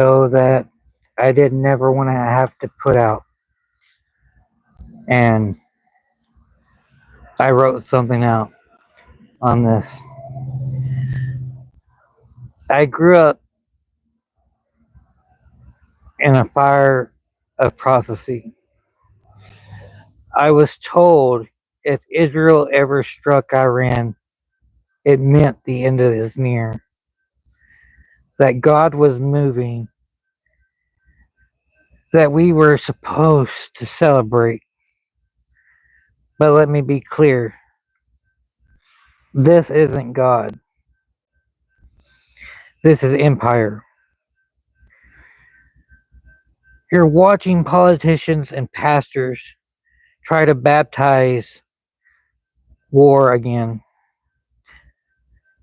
that I did never want to have to put out. And I wrote something out on this. I grew up in a fire of prophecy. I was told if Israel ever struck Iran, it meant the end of is near. That God was moving, that we were supposed to celebrate. But let me be clear, this isn't God. This is empire. You're watching politicians and pastors try to baptize war again,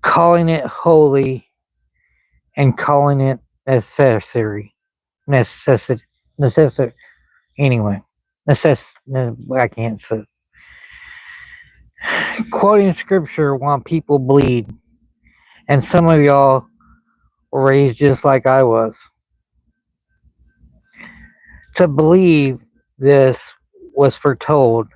calling it holy and calling it necessary. Necessity. Necessary. Anyway, I can't say. Quoting scripture while people bleed, and some of y'all were raised just like I was. To believe this was foretold,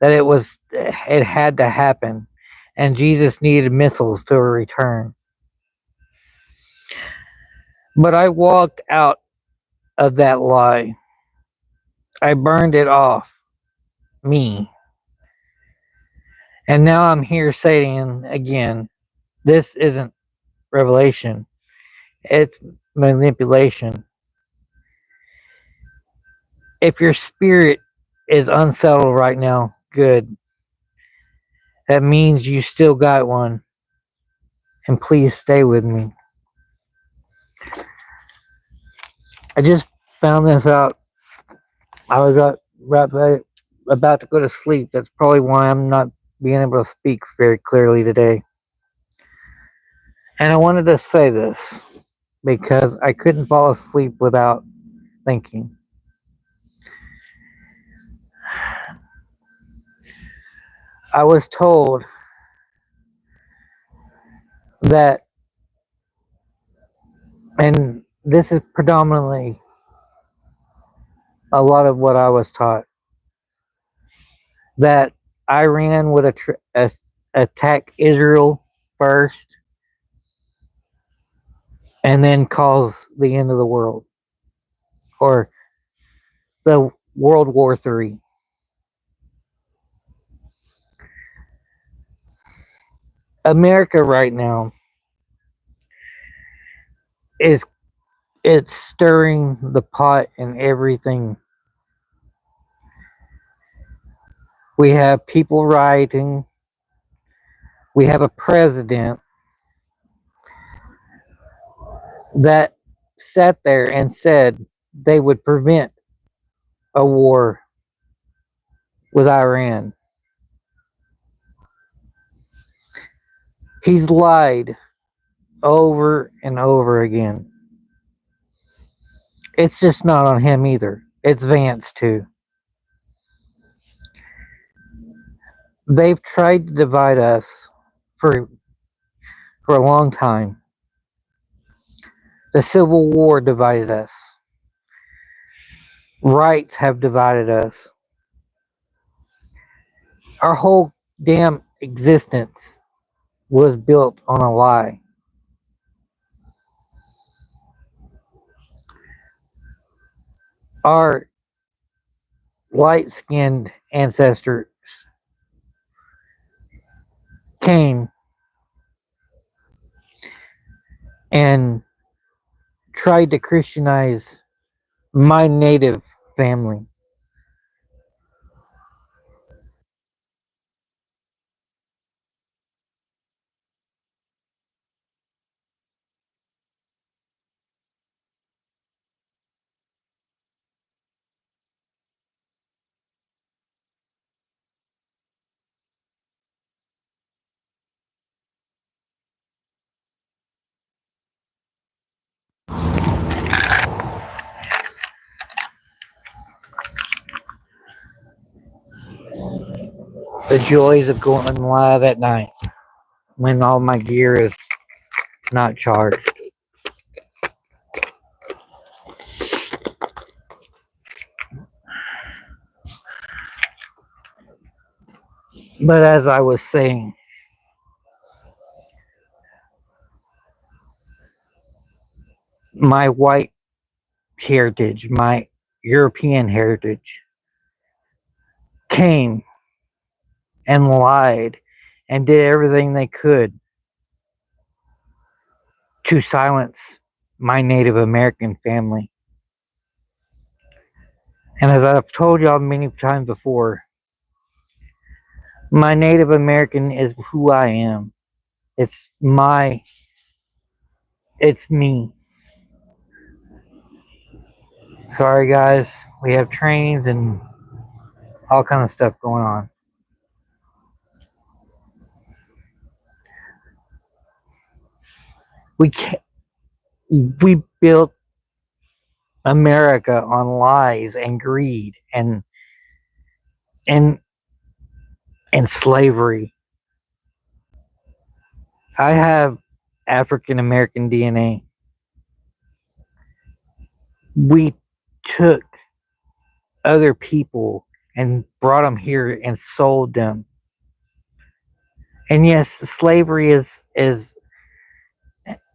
that it had to happen, and Jesus needed missiles to return. But I walked out of that lie. I burned it off. Me. And now I'm here saying again, this isn't revelation. It's manipulation. If your spirit is unsettled right now, good. That means you still got one. And please stay with me. I just found this out. I was about to go to sleep. That's probably why I'm not being able to speak very clearly today. And I wanted to say this because I couldn't fall asleep without thinking. I was told that, and this is predominantly a lot of what I was taught, that Iran would attack Israel first and then cause the end of the world, or the World War III. America right now it's stirring the pot and everything. We have people rioting. We have a president that sat there and said they would prevent a war with Iran. He's lied over and over again. It's just not on him either. It's Vance too. They've tried to divide us for a long time. The Civil War divided us. Rights have divided us. Our whole damn existence was built on a lie. Our light-skinned ancestors came and tried to Christianize my native family. The joys of going live at night when all my gear is not charged. But as I was saying, my white heritage, my European heritage came and lied and did everything they could to silence my Native American family. And as I've told y'all many times before, my Native American is who I am. It's me. Sorry guys, we have trains and all kind of stuff going on. We built America on lies and greed and and slavery. I have African American DNA. We took other people and brought them here and sold them. And yes, slavery is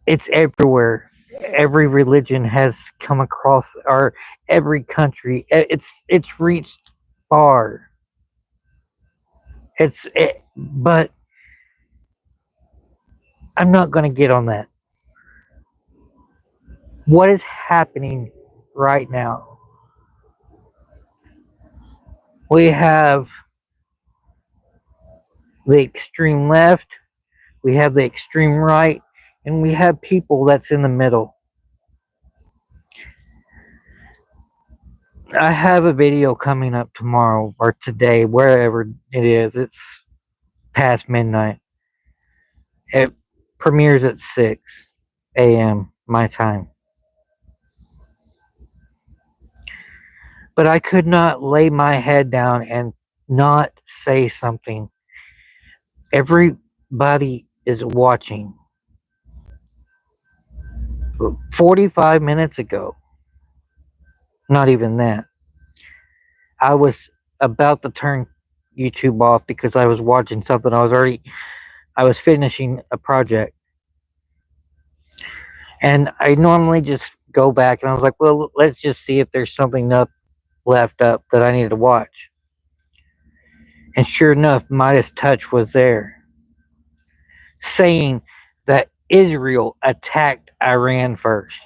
it's everywhere. Every religion has come across, or every country. It's reached far. But I'm not going to get on that. What is happening right now? We have the extreme left, we have the extreme right, and we have people that's in the middle. I have a video coming up tomorrow or today, wherever it is. It's past midnight. It premieres at 6 a.m. my time. But I could not lay my head down and not say something. Everybody is watching. 45 minutes ago, not even that, I was about to turn YouTube off because I was watching something. I was finishing a project. And I normally just go back and I was like, well, let's just see if there's something left up that I need to watch. And sure enough, Midas Touch was there, saying that Israel attacked Iran first.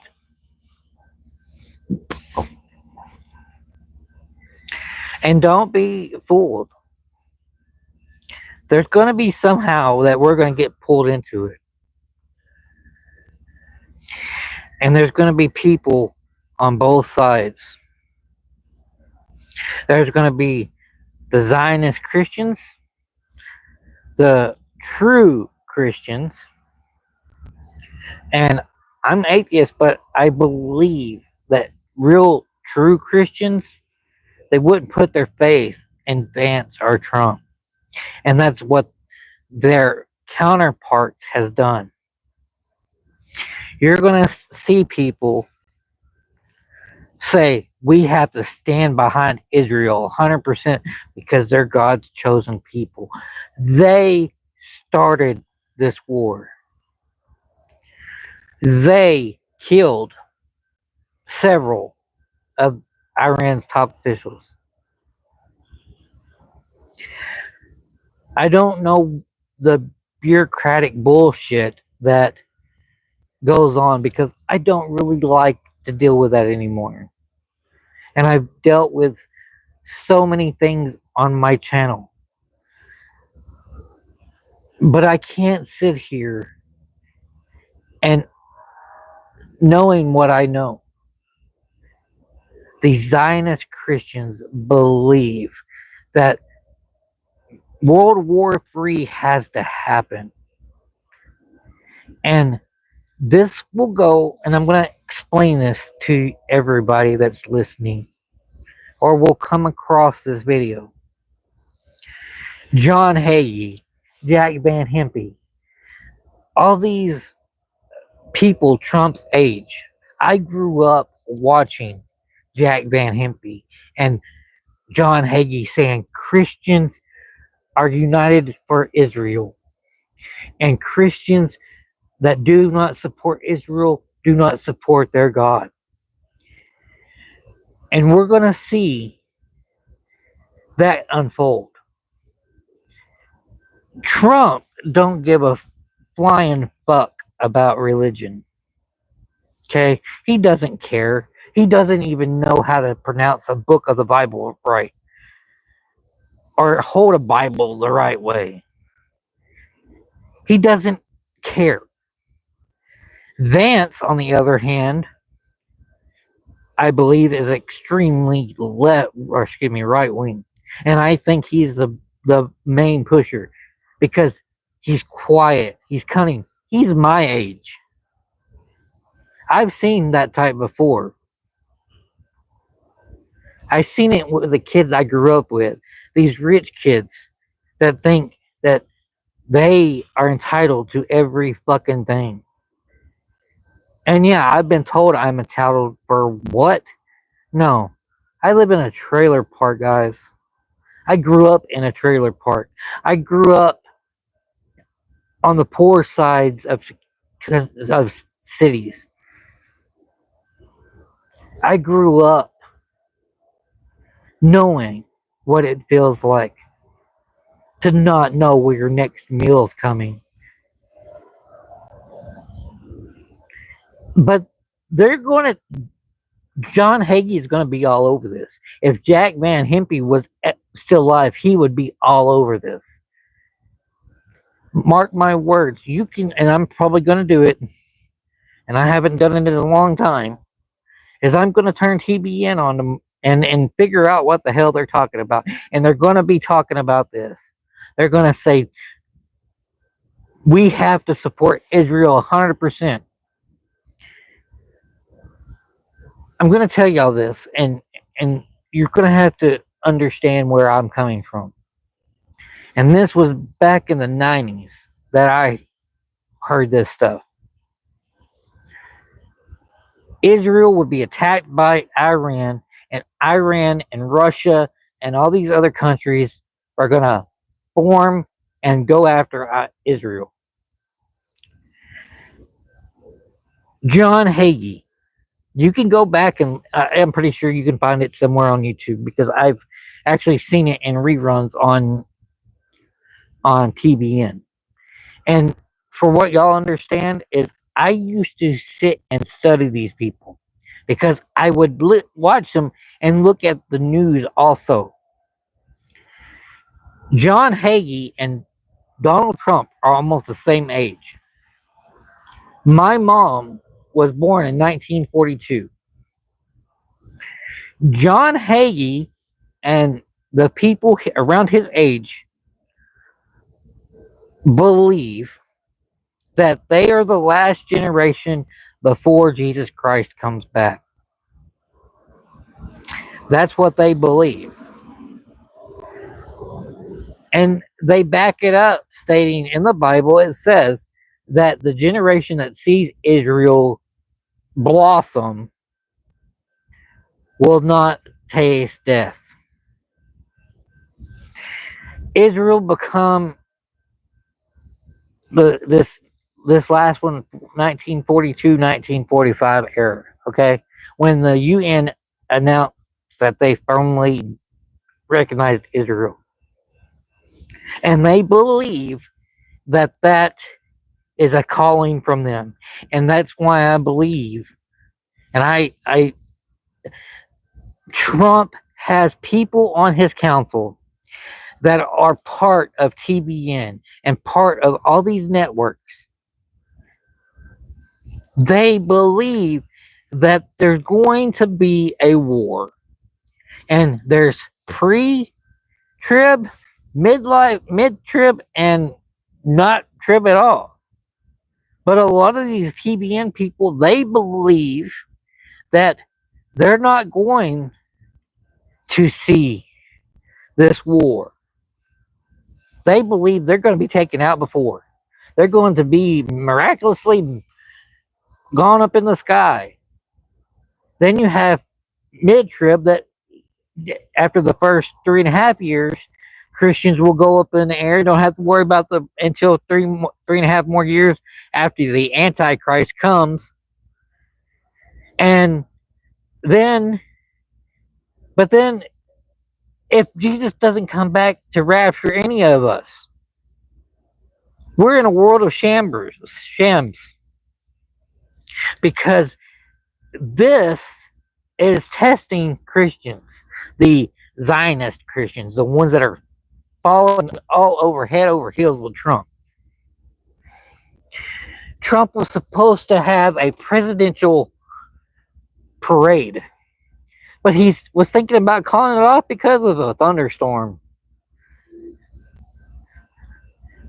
And don't be fooled. There's going to be somehow that we're going to get pulled into it. And there's going to be people on both sides. There's going to be the Zionist Christians, the true Christians, and I'm atheist, but I believe that real true Christians, they wouldn't put their faith in Vance or Trump. And that's what their counterparts has done. You're going to see people say, we have to stand behind Israel 100% because they're God's chosen people. They started this war. They killed several of Iran's top officials. I don't know the bureaucratic bullshit that goes on because I don't really like to deal with that anymore. And I've dealt with so many things on my channel. But I can't sit here and knowing what I know. The Zionist Christians believe that World War III has to happen. And this will go, and I'm going to explain this to everybody that's listening or will come across this video. John Hagee, Jack Van Hempe, all these people Trump's age. I grew up watching Jack Van Hempe and John Hagee saying Christians are united for Israel, and Christians that do not support Israel do not support their God. And we're going to see that unfold. Trump don't give a flying fuck about religion. Okay? He doesn't care. He doesn't even know how to pronounce a book of the Bible right or hold a Bible the right way. He doesn't care. Vance, on the other hand, I believe is extremely right wing. And I think he's the main pusher because he's quiet, he's cunning, he's my age. I've seen that type before. I've seen it with the kids I grew up with, these rich kids that think that they are entitled to every fucking thing. And yeah, I've been told I'm entitled for what? No. I live in a trailer park, guys. I grew up in a trailer park. I grew up on the poor sides of cities. I grew up knowing what it feels like to not know where your next meal is coming. But they're going to, John Hagee is going to be all over this. If Jack Van Impe was still alive, he would be all over this. Mark my words, you can, and I'm probably going to do it, and I haven't done it in a long time, is I'm going to turn TBN on them and figure out what the hell they're talking about. And they're going to be talking about this. They're going to say, we have to support Israel 100%. I'm going to tell y'all this, and you're going to have to understand where I'm coming from. And this was back in the 90s that I heard this stuff. Israel would be attacked by Iran and Russia and all these other countries are going to form and go after Israel. John Hagee, you can go back and I'm pretty sure you can find it somewhere on YouTube because I've actually seen it in reruns on TBN. And for what y'all understand is I used to sit and study these people because I would watch them and look at the news also. John Hagee and Donald Trump are almost the same age. My mom was born in 1942. John Hagee and the people around his age believe that they are the last generation before Jesus Christ comes back. That's what they believe. And they back it up, stating in the Bible, it says that the generation that sees Israel blossom will not taste death. Israel become this last one, 1942, 1945 era, okay? When the UN announced that they firmly recognized Israel. And they believe that that is a calling from them. And that's why I believe, and I Trump has people on his council that are part of TBN and part of all these networks. They believe that there's going to be a war. And there's pre-trib, midlife, mid-trib, and not trib at all. But a lot of these TBN people, they believe that they're not going to see this war. They believe they're going to be taken out before. They're going to be miraculously gone up in the sky. Then you have mid-trib that after the first 3.5 years, Christians will go up in the air. Don't have to worry about the until 3.5 more years after the Antichrist comes. And then, but then, if Jesus doesn't come back to rapture any of us, we're in a world of shams, because this is testing Christians, the Zionist Christians, the ones that are falling all over head over heels with Trump. Trump was supposed to have a presidential parade, but he was thinking about calling it off because of a thunderstorm.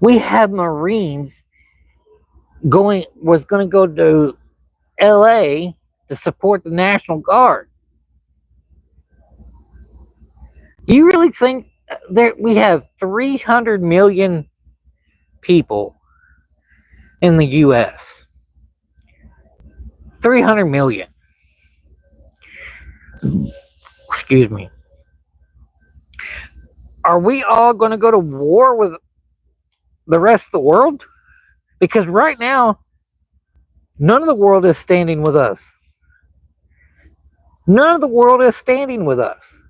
We have Marines going to go to LA to support the National Guard. You really think that we have 300 million people in the US? 300 million. Excuse me. Are we all going to go to war with the rest of the world? Because right now, none of the world is standing with us. None of the world is standing with us.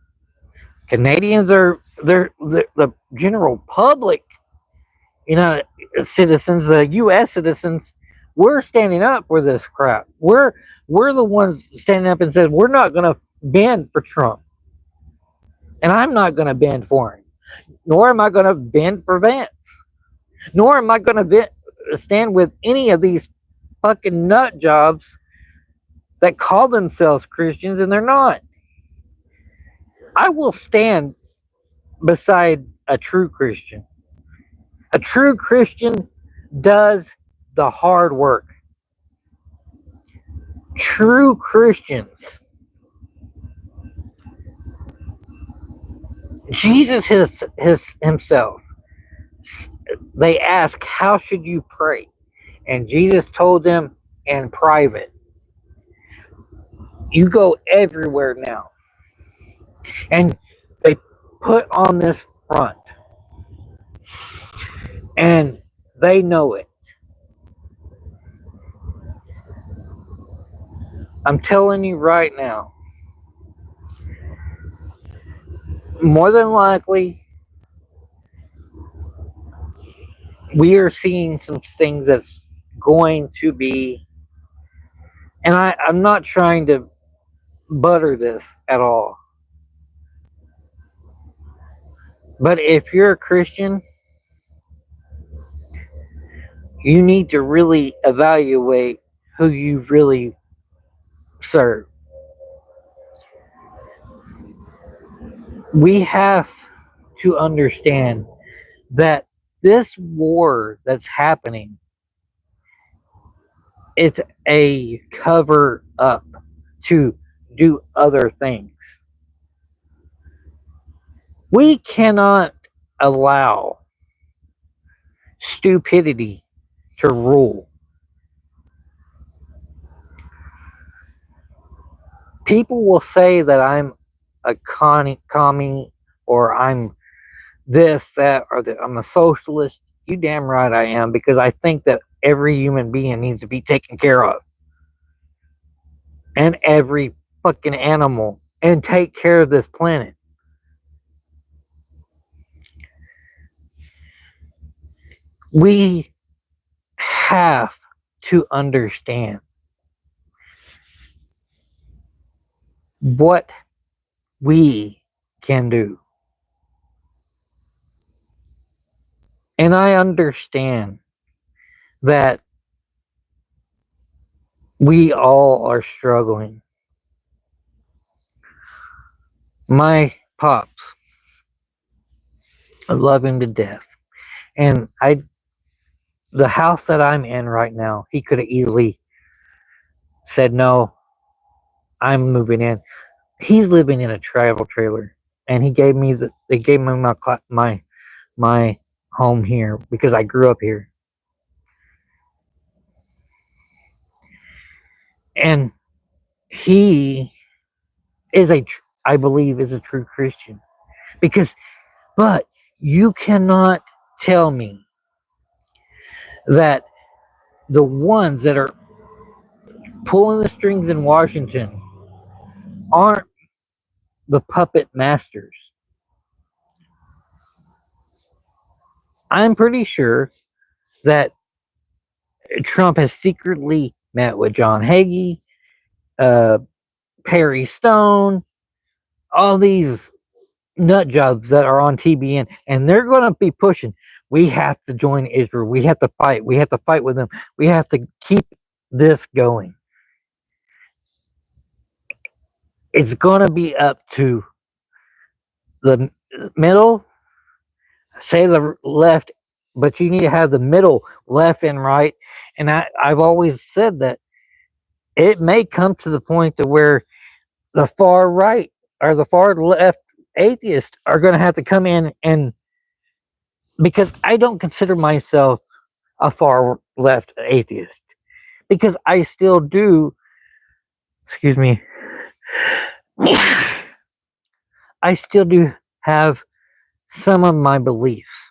Canadians are the general public, citizens, the U.S. citizens. We're standing up for this crap. We're the ones standing up and said we're not going to bend for Trump, and I'm not going to bend for him, nor am I going to bend for Vance, nor am I going to stand with any of these fucking nut jobs that call themselves Christians and they're not. I will stand beside a true Christian. A true Christian does the hard work. True Christians. Jesus himself, they ask, how should you pray? And Jesus told them in private, you go everywhere now. And they put on this front. And they know it. I'm telling you right now, more than likely, we are seeing some things that's going to be, and I'm not trying to butter this at all, but if you're a Christian, you need to really evaluate who you really serve. We have to understand that this war that's happening, it's a cover up to do other things. We cannot allow stupidity to rule. People will say that I'm a commie, or I'm this, that, or that I'm a socialist. You damn right I am, because I think that every human being needs to be taken care of. And every fucking animal. And take care of this planet. We have to understand what we can do. And I understand that we all are struggling. My pops, I love him to death. And the house that I'm in right now, he could have easily said, no, I'm moving in. He's living in a travel trailer. And they gave me my home here because I grew up here. And he is I believe is a true Christian, but You cannot tell me that the ones that are pulling the strings in Washington aren't the puppet masters. I'm pretty sure that Trump has secretly met with John Hagee, uh, Perry Stone, all these nut jobs that are on TBN, and they're going to be pushing. We have to join Israel. We have to fight. We have to fight with them. We have to keep this going. It's going to be up to the middle, say the left, but you need to have the middle, left and right. And I've always said that it may come to the point to where the far right or the far left atheists are going to have to come in, and because I don't consider myself a far left atheist, because I still do, excuse me, I still do have some of my beliefs.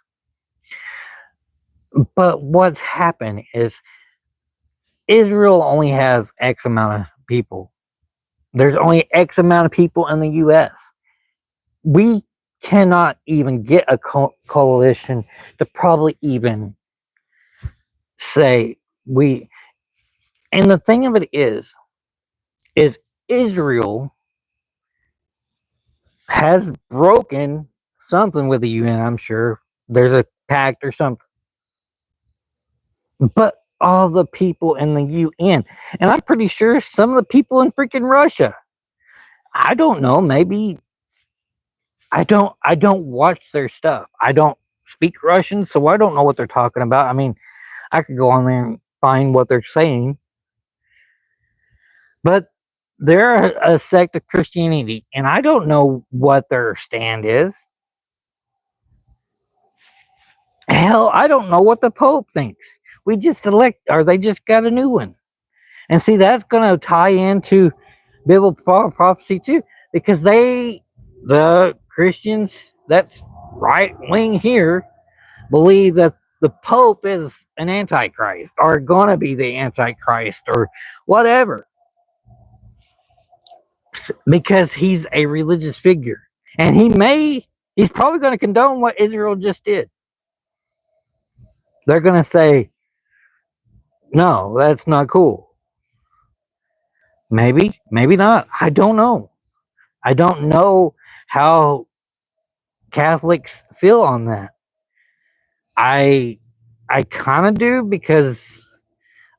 But what's happened is Israel only has X amount of people. There's only X amount of people in the US. We cannot even get a coalition to probably even say we. And the thing of it is Israel has broken something with the UN, I'm sure. There's a pact or something. But all the people in the UN, and I'm pretty sure some of the people in freaking Russia, I don't know, maybe I don't watch their stuff. I don't speak Russian, so I don't know what they're talking about. I mean, I could go on there and find what they're saying, but they're a sect of Christianity, and I don't know what their stand is. Hell, I don't know what the Pope thinks. We just elect, or they just got a new one. And see, that's going to tie into biblical prophecy too, because the Christians, that's right wing here, believe that the Pope is an antichrist or going to be the antichrist or whatever, because he's a religious figure, and he's probably going to condone what Israel just did. They're going to say, no, that's not cool. Maybe not. I don't know. I don't know how Catholics feel on that. I I kind of do, because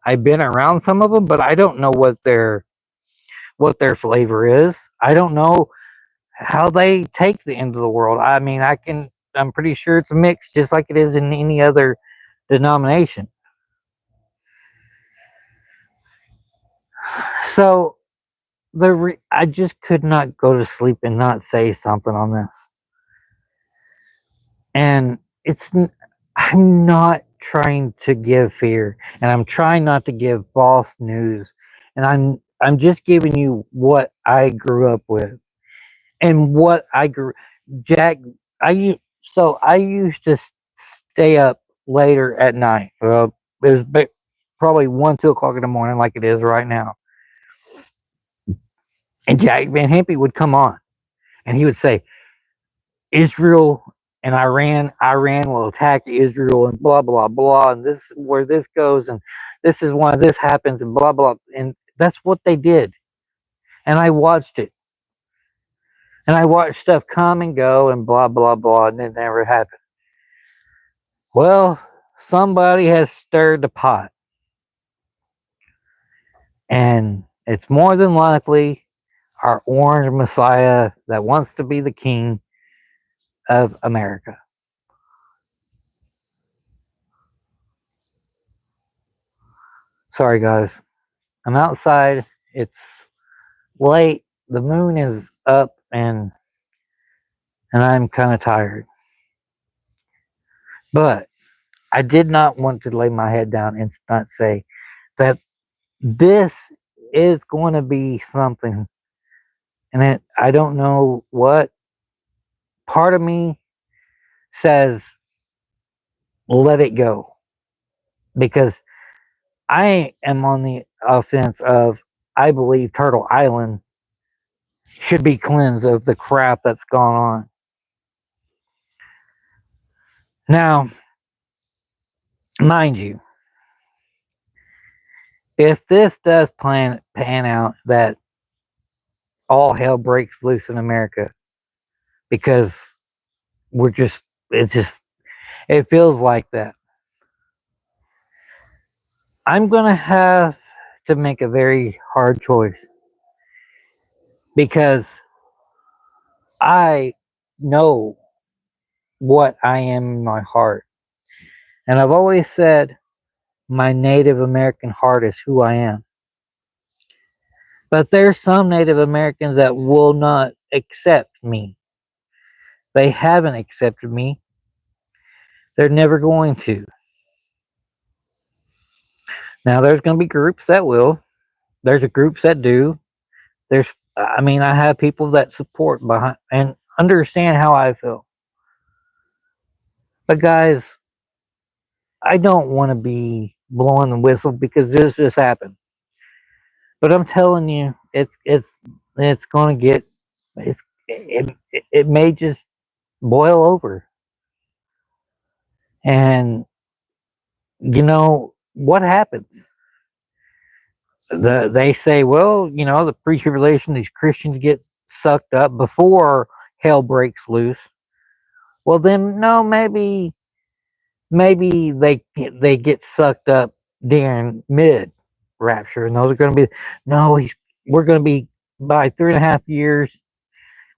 I've been around some of them, but I don't know what their flavor is. I don't know how they take the end of the world. I mean, I'm pretty sure it's a mix, just like it is in any other denomination. So I just could not go to sleep and not say something on this. And I'm not trying to give fear, and I'm trying not to give false news, and I'm just giving you what I grew up with, and what I grew. Jack, I used to stay up later at night. It was probably 1, 2 o'clock in the morning, like it is right now. And Jack Van Hempe would come on, and he would say, Israel and Iran will attack Israel, and blah blah blah, and this is where this goes, and this is why this happens, and blah blah, and that's what they did. And I watched it, and I watched stuff come and go, and blah blah blah, and it never happened. Well, somebody has stirred the pot, and it's more than likely our orange messiah that wants to be the king of America. Sorry, guys. I'm outside. It's late. The moon is up, and I'm kind of tired. But I did not want to lay my head down and not say that this is going to be something. And I don't know what part of me says, let it go. Because I am on the offense of, I believe Turtle Island should be cleansed of the crap that's gone on. Now, mind you, if this does pan out that all hell breaks loose in America, because we're just, it feels like that. I'm going to have to make a very hard choice, because I know what I am in my heart. And I've always said my Native American heart is who I am. But there's some Native Americans that will not accept me. They haven't accepted me. They're never going to. Now, there's going to be groups that will. There's groups that do. I have people that support behind and understand how I feel. But guys, I don't want to be blowing the whistle because this just happened. But I'm telling you, it's going to get, it may just boil over. And you know what happens? They say, well, the pre-tribulation, these Christians get sucked up before hell breaks loose. Well, then no, maybe they get sucked up during mid rapture, and those are going to be no. We're going to be by 3.5 years.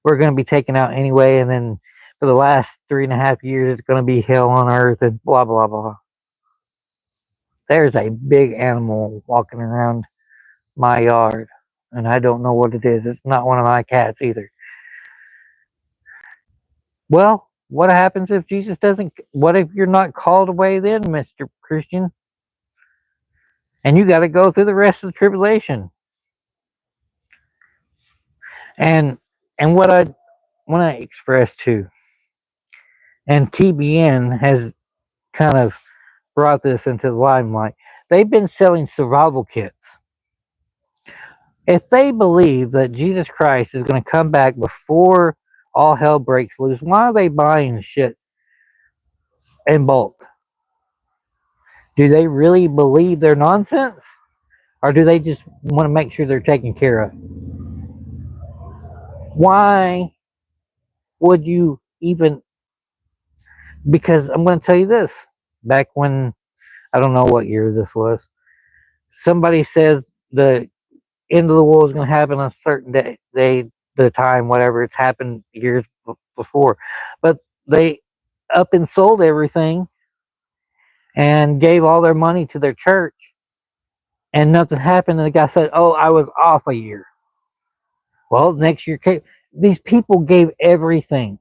We're going to be taken out anyway, and then for the last 3.5 years, it's going to be hell on earth and blah blah blah. There's a big animal walking around my yard, and I don't know what it is. It's not one of my cats either. Well, what happens if Jesus doesn't? What if you're not called away then, Mr. Christian? And you got to go through the rest of the tribulation. And what I want to express too, and TBN has kind of brought this into the limelight. They've been selling survival kits. If they believe that Jesus Christ is going to come back before all hell breaks loose, why are they buying shit in bulk? Do they really believe they're nonsense? Or do they just want to make sure they're taken care of? Why would you even? Because I'm going to tell you this. Back when, I don't know what year this was, somebody says the end of the world is going to happen on a certain day, the time, whatever. It's happened years before. But they up and sold everything and gave all their money to their church, and nothing happened. And the guy said, oh, I was off a year. Well, next year came. These people gave everything,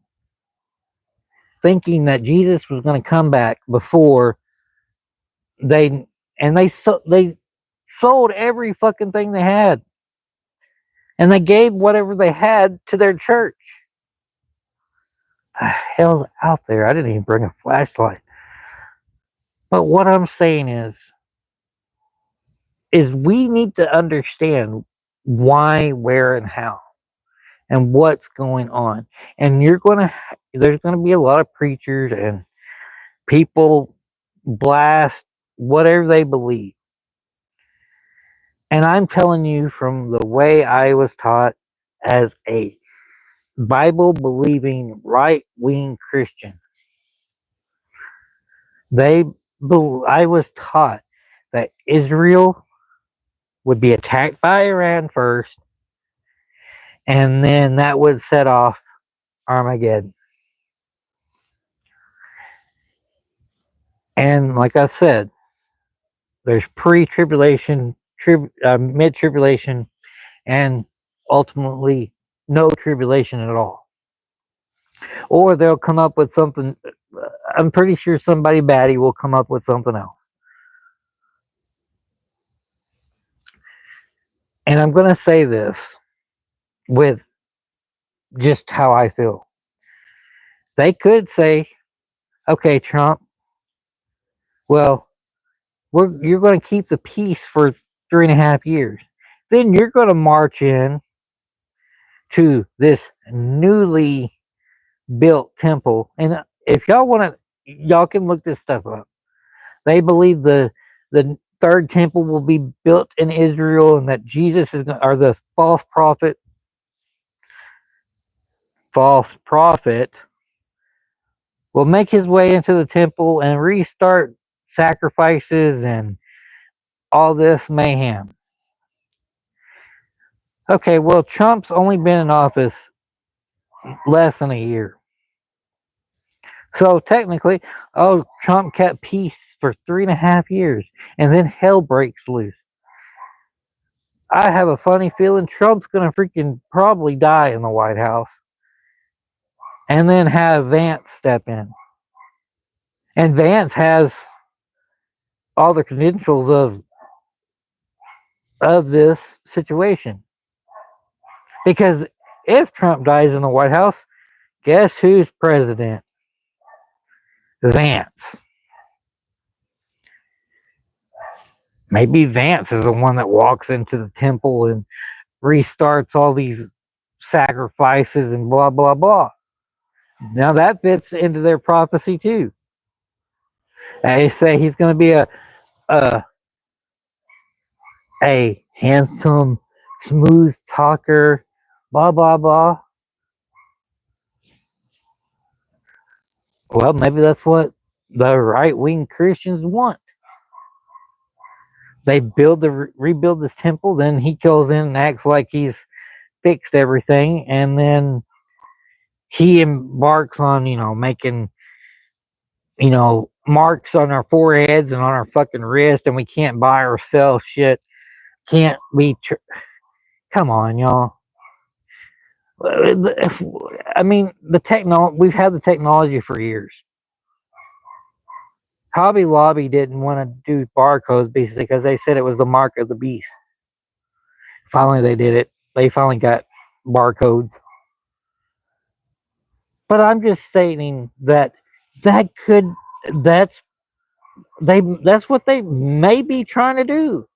thinking that Jesus was going to come back before they, and they sold every fucking thing they had, and they gave whatever they had to their church. Hell, out there, I didn't even bring a flashlight. But what I'm saying is we need to understand why, where, and how, and what's going on. And there's gonna be a lot of preachers and people blast whatever they believe. And I'm telling you, from the way I was taught as a Bible believing right wing Christian, I was taught that Israel would be attacked by Iran first, and then that would set off Armageddon. And like I said, there's pre-tribulation, mid-tribulation, and ultimately no tribulation at all. Or they'll come up with something. I'm pretty sure somebody batty will come up with something else. And I'm going to say this with just how I feel. They could say Okay, Trump, well, you're going to keep the peace for 3.5 years. Then you're going to march in to this newly built temple. And if y'all want to, y'all can look this stuff up. They believe the third temple will be built in Israel, and that Jesus is, or the false prophet will make his way into the temple and restart sacrifices and all this mayhem. Okay, well, Trump's only been in office less than a year. So technically, oh, Trump kept peace for 3.5 years, and then hell breaks loose. I have a funny feeling Trump's gonna freaking probably die in the White House, and then have Vance step in. And Vance has all the credentials of this situation. Because if Trump dies in the White House, guess who's president? Vance. Maybe Vance is the one that walks into the temple and restarts all these sacrifices and blah blah blah. Now that fits into their prophecy too. They say he's going to be a a handsome, smooth talker, blah blah blah. Well, maybe that's what the right wing Christians want. They rebuild this temple, then he goes in and acts like he's fixed everything, and then he embarks on making marks on our foreheads and on our fucking wrist, and we can't buy or sell shit. Can't be. Come on, y'all. I mean, we've had the technology for years. Hobby Lobby didn't want to do barcodes basically because they said it was the mark of the beast. Finally, they did it. They finally got barcodes. But I'm just saying that could that's that's what they may be trying to do.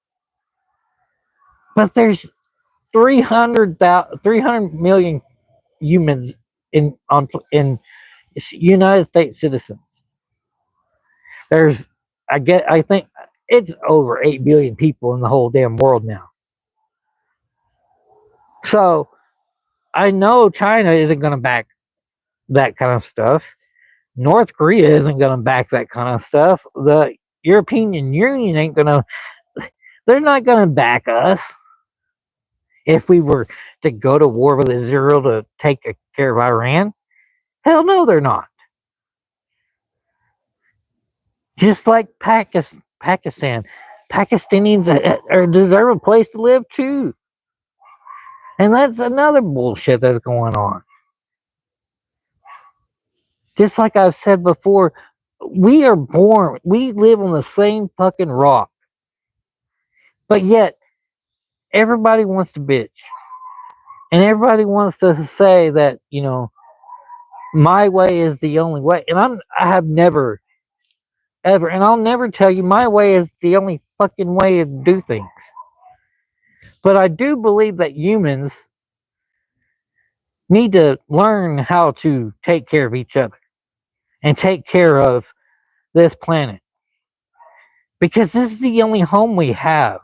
But there's 300 million humans in United States citizens. I think it's over 8 billion people in the whole damn world now. So I know China isn't going to back that kind of stuff. North Korea isn't going to back that kind of stuff. The European Union ain't going to. They're not going to back us if we were to go to war with Israel to take care of Iran. Hell no, they're not. Just like Pakistan. Pakistanians deserve a place to live too. And that's another bullshit that's going on. Just like I've said before, we live on the same fucking rock. But yet, everybody wants to bitch. And everybody wants to say that, my way is the only way. And I have never, ever, and I'll never tell you my way is the only fucking way to do things. But I do believe that humans need to learn how to take care of each other and take care of this planet. Because this is the only home we have.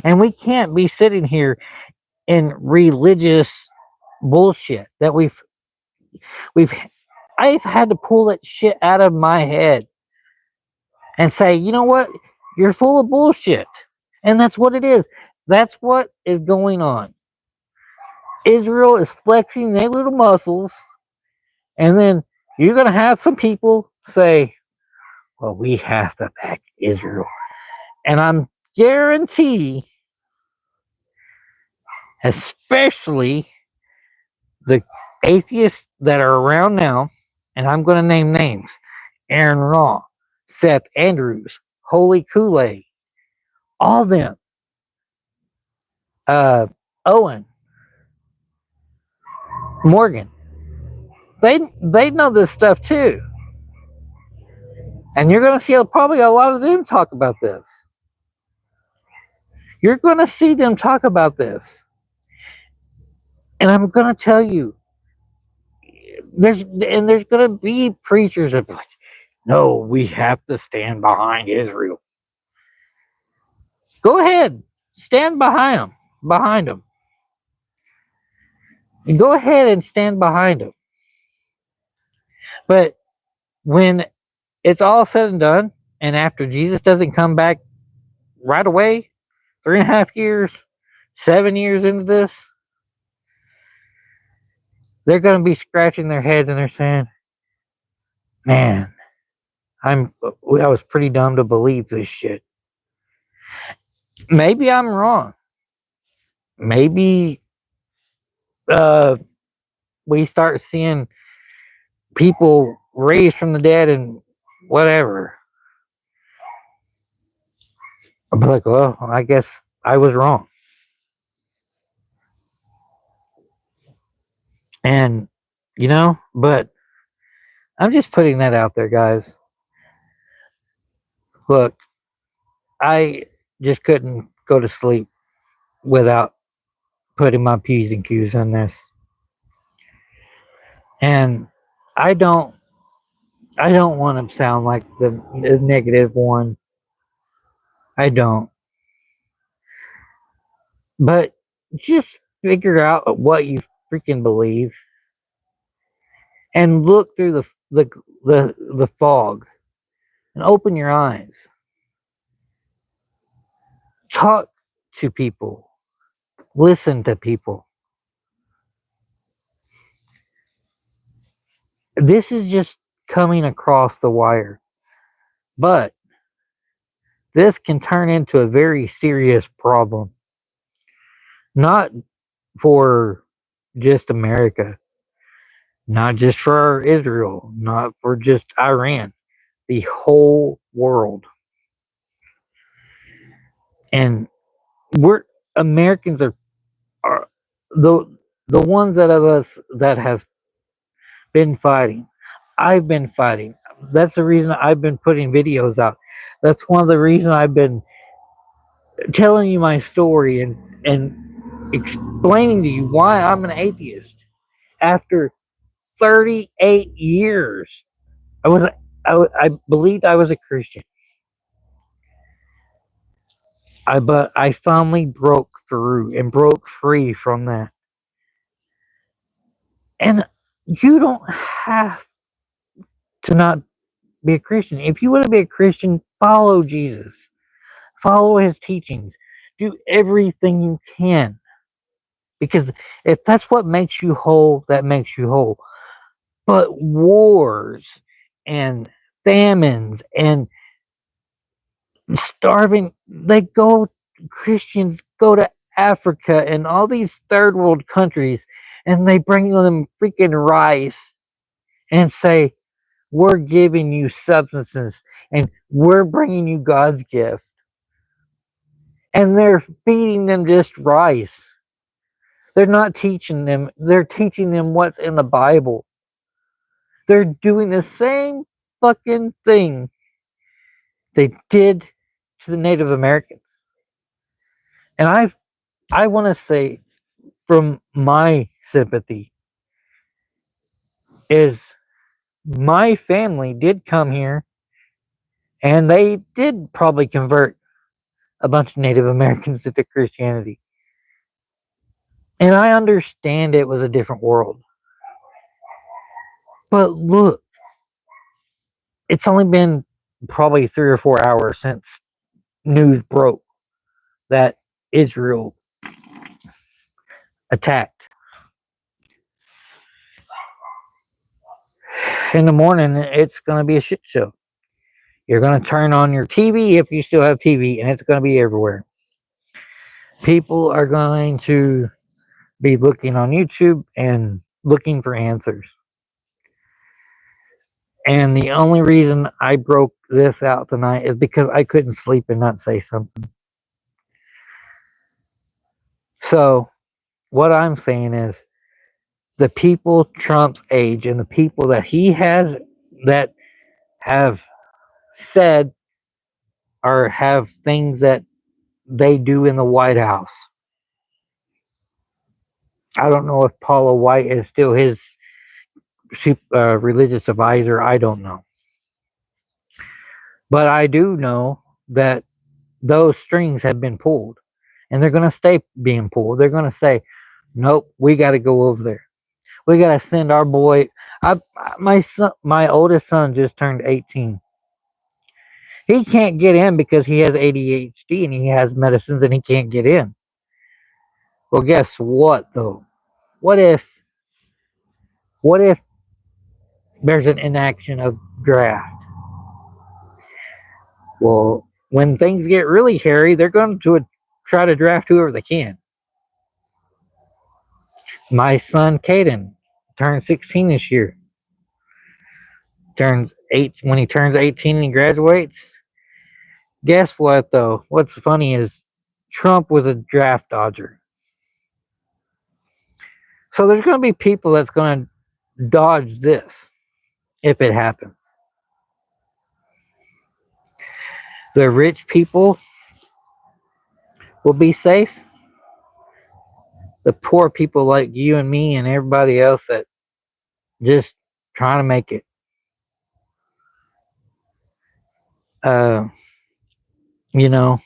And we can't be sitting here in religious bullshit that I've had to pull that shit out of my head and say, you know what? You're full of bullshit. And that's what it is. That's what is going on. Israel is flexing their little muscles, and then you're going to have some people say, well, we have to back Israel. And I'm guarantee, especially the atheists that are around now, and I'm going to name names: Aaron Raw, Seth Andrews, Holy Kool-Aid, all them, Owen, Morgan. They know this stuff too. And you're going to see probably a lot of them talk about this. You're going to see them talk about this. And I'm going to tell you, there's going to be preachers that be like, no, we have to stand behind Israel. Go ahead, stand behind them. And go ahead and stand behind them. But when it's all said and done, and after Jesus doesn't come back right away, 3.5 years, 7 years into this, they're going to be scratching their heads and they're saying, man, I was pretty dumb to believe this shit. Maybe I'm wrong. Maybe we start seeing people raised from the dead and whatever. I'll be like, well, I guess I was wrong. And, but I'm just putting that out there, guys. Look, I just couldn't go to sleep without putting my P's and Q's on this. And I don't want to sound like the negative one. I don't. But just figure out what you freaking believe and look through the fog and open your eyes. Talk to people. Listen to people. This is just coming across the wire. But this can turn into a very serious problem. Not for just America, not just for Israel, not for just Iran, the whole world. And we're Americans are the ones that of us that have been fighting. I've been fighting. That's the reason I've been putting videos out. That's one of the reasons I've been telling you my story and explaining to you why I'm an atheist. After 38 years, I believed I was a Christian. But I finally broke through and broke free from that. And you don't have to not be a Christian. If you want to be a Christian, follow Jesus. Follow his teachings. Do everything you can. Because if that's what makes you whole, that makes you whole. But wars and famines and starving, Christians go to Africa and all these third world countries and they bring them freaking rice and say, we're giving you substances and we're bringing you God's gift. And they're feeding them just rice. They're not teaching them, they're teaching them what's in the Bible. They're doing the same fucking thing they did to the Native Americans. And I want to say, from my sympathy, is my family did come here and they did probably convert a bunch of Native Americans into Christianity. And I understand it was a different world. But look, it's only been probably 3 or 4 hours since news broke that Israel attacked. In the morning, it's going to be a shit show. You're going to turn on your TV if you still have TV, and it's going to be everywhere. People are going to be looking on YouTube and looking for answers. And the only reason I broke this out tonight is because I couldn't sleep and not say something. So, what I'm saying is, the people Trump's age and the people that he has that have said or have things that they do in the White House. I don't know if Paula White is still his religious advisor. I don't know. But I do know that those strings have been pulled and they're going to stay being pulled. They're going to say, nope, we got to go over there. We got to send our boy. My oldest son just turned 18. He can't get in because he has ADHD and he has medicines and he can't get in. Well, guess what though? What if what if there's an inaction of draft? Well, when things get really hairy, they're going to try to draft whoever they can. My son Caden turned 16 this year. Turns 8 when he turns 18 and he graduates. Guess what though? What's funny is Trump was a draft dodger. So there's going to be people that's going to dodge this if it happens. The rich people will be safe. The poor people like you and me and everybody else that just trying to make it. Uh, you know,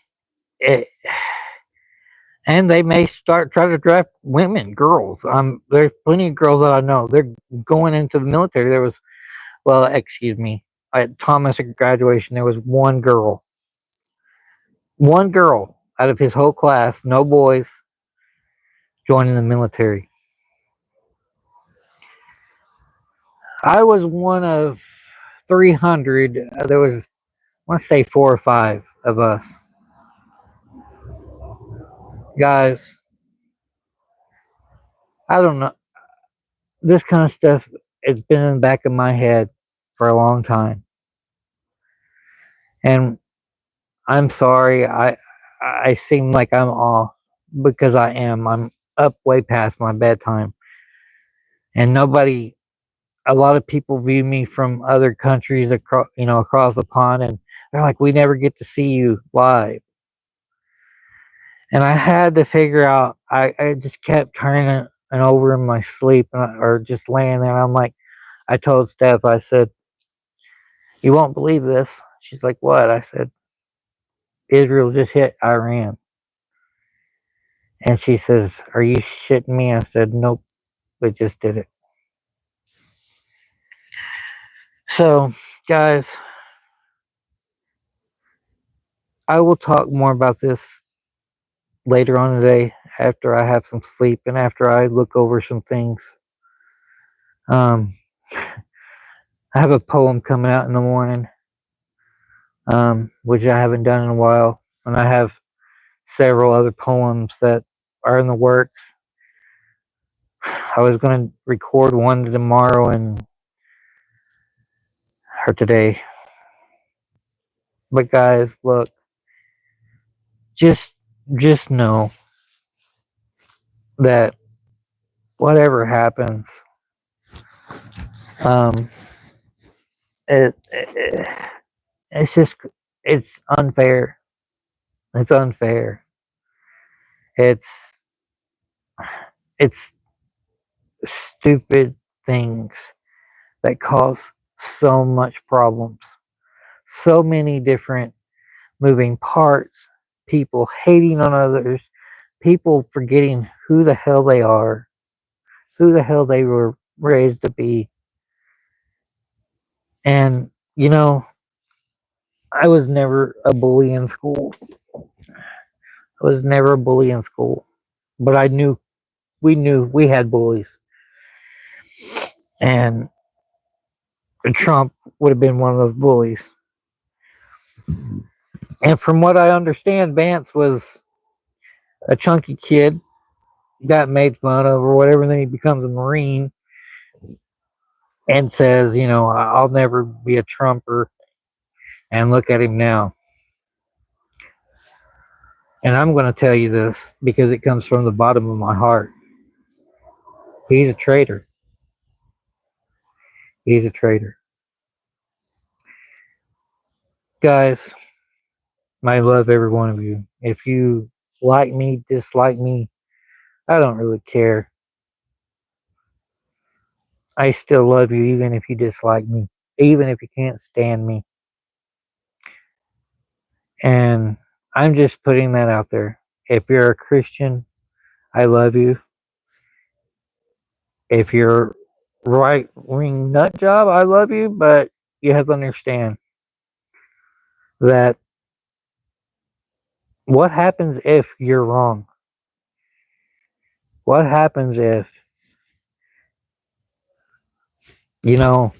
it, and they may start trying to draft women, girls. There's plenty of girls that I know. They're going into the military. There was, well, excuse me, at Thomas graduation, there was one girl out of his whole class, no boys, joining the military. I was one of 300. There was, I want to say, 4 or 5 of us. Guys, I don't know. This kind of stuff, it's been in the back of my head for a long time. And I'm sorry, I seem like I'm off because I am. I'm up way past my bedtime. And a lot of people view me from other countries across the pond, and they're like, we never get to see you live. And I had to figure out, I just kept turning and over in my sleep or just laying there. And I'm like, I told Steph, I said, you won't believe this. She's like, what? I said, Israel just hit Iran. And she says, are you shitting me? I said, nope, we just did it. So, guys, I will talk more about this later on today after I have some sleep and after I look over some things. I have a poem coming out in the morning, which I haven't done in a while. And I have several other poems that are in the works. I was going to record one tomorrow or today. But guys, look, just know that whatever happens, um, it's just it's unfair. It's unfair. It's it's stupid things that cause so much problems. So many different moving parts, people hating on others, people forgetting who the hell they are, who the hell they were raised to be. And, I was never a bully in school. I was never a bully in school. But we knew we had bullies. And Trump would have been one of those bullies. And from what I understand, Vance was a chunky kid, got made fun of or whatever, and then he becomes a Marine and says, I'll never be a Trumper. And look at him now. And I'm going to tell you this because it comes from the bottom of my heart. He's a traitor. He's a traitor. Guys, I love every one of you. If you like me, dislike me, I don't really care. I still love you even if you dislike me, even if you can't stand me. And I'm just putting that out there. If you're a Christian, I love you. If you're right wing nut job, I love you, but you have to understand that what happens if you're wrong? What happens if, you know,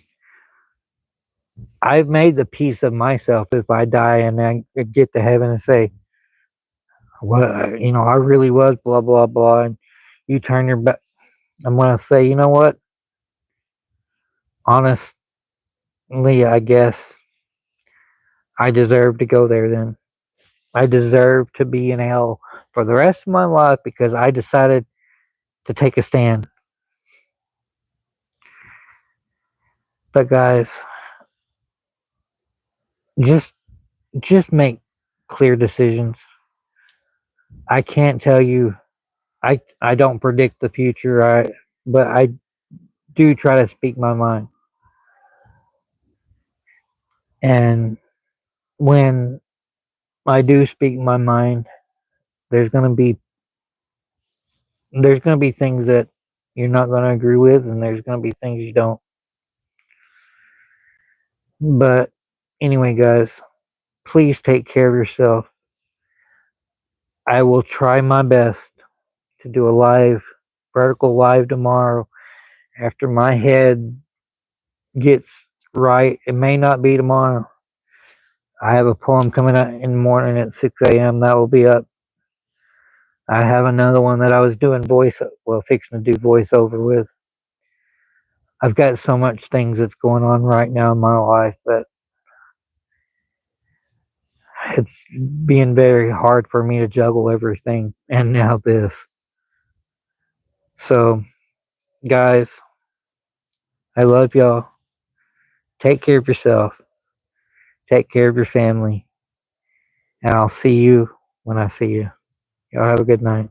I've made the peace of myself if I die and I get to heaven and say, well, I really was blah, blah, blah, and you turn your back. I'm going to say, you know what? Honestly, I guess I deserve to go there then. I deserve to be in hell for the rest of my life because I decided to take a stand. But guys, just just make clear decisions. I can't tell you. I don't predict the future. But I do try to speak my mind. And when I do speak my mind, there's gonna be there's gonna be things that you're not gonna agree with, and there's gonna be things you don't. But anyway, guys, please take care of yourself. I will try my best to do a vertical live tomorrow after my head gets right. It may not be tomorrow. I have a poem coming out in the morning at 6 a.m. that will be up. I have another one that I was doing fixing to do voiceover with. I've got so much things that's going on right now in my life that it's being very hard for me to juggle everything. And now this. So, guys, I love y'all. Take care of yourself. Take care of your family. And I'll see you when I see you. Y'all have a good night.